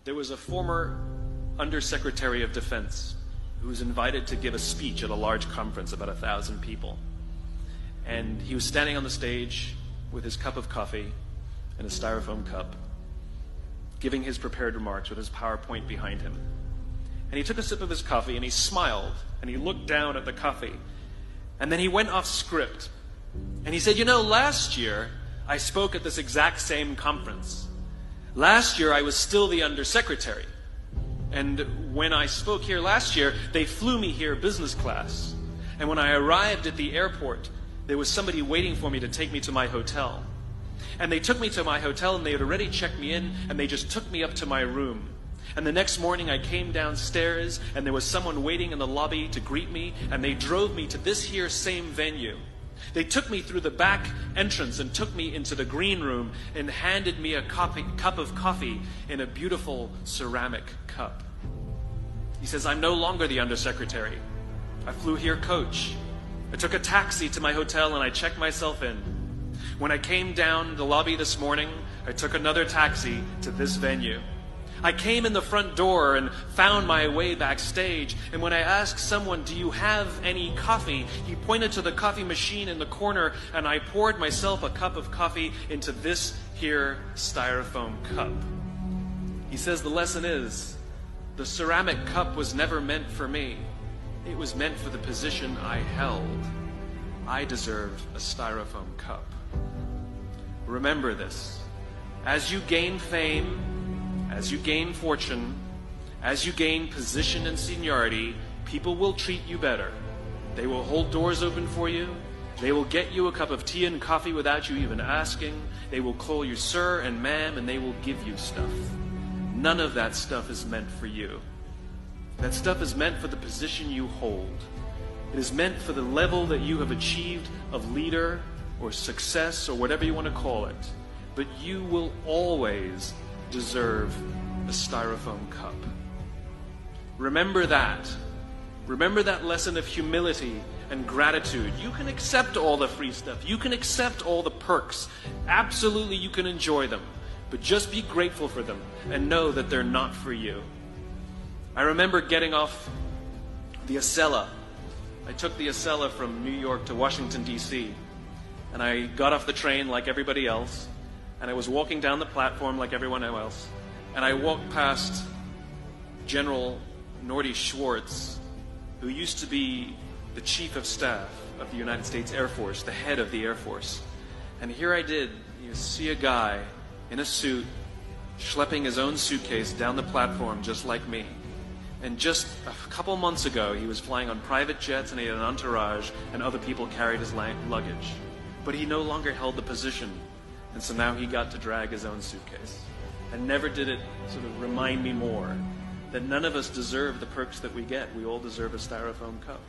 There was a former Undersecretary of Defense who was invited to give a speech at a large conference, about 1,000 people. And he was standing on the stage with his cup of coffee and a styrofoam cup, giving his prepared remarks with his PowerPoint behind him. And he took a sip of his coffee and he smiled and he looked down at the coffee. And then he went off script. And he said, you know, last year I spoke at this exact same conference. Last year I was still the Undersecretary. And when I spoke here last year, they flew me here business class. And when I arrived at the airport, there was somebody waiting for me to take me to my hotel. And they took me to my hotel and they had already checked me in and they just took me up to my room. And the next morning I came downstairs and there was someone waiting in the lobby to greet me and they drove me to this here same venue. They took me through the back entrance and took me into the green room and handed me a cup of coffee in a beautiful ceramic cup. He says, I'm no longer the Undersecretary. I flew here coach. I took a taxi to my hotel and I checked myself in. When I came down the lobby this morning, I took another taxi to this venue. I came in the front door and found my way backstage, and when I asked someone, do you have any coffee? He pointed to the coffee machine in the corner, and I poured myself a cup of coffee into this here styrofoam cup. He says the lesson is, the ceramic cup was never meant for me. It was meant for the position I held. I deserved a styrofoam cup. Remember this. As you gain fame, as you gain fortune, as you gain position and seniority, people will treat you better. They will hold doors open for you. They will get you a cup of tea and coffee without you even asking. They will call you sir and ma'am, and they will give you stuff. None of that stuff is meant for you. That stuff is meant for the position you hold. It is meant for the level that you have achieved of leader or success or whatever you want to call it. But you will always deserve a styrofoam cup. Remember that. Remember that lesson of humility and gratitude. You can accept all the free stuff. You can accept all the perks. Absolutely, you can enjoy them. But just be grateful for them and know that they're not for you. I remember getting off the Acela. I took the Acela from New York to Washington, D.C. And I got off the train like everybody else. And I was walking down the platform like everyone else. And I walked past General Norty Schwartz, who used to be the Chief of Staff of the United States Air Force, the head of the Air Force. And here I did, see a guy in a suit schlepping his own suitcase down the platform just like me. And just a couple months ago, he was flying on private jets and he had an entourage and other people carried his luggage. But he no longer held the position. And so now he got to drag his own suitcase. And never did it sort of remind me more that none of us deserve the perks that we get. We all deserve a styrofoam cup.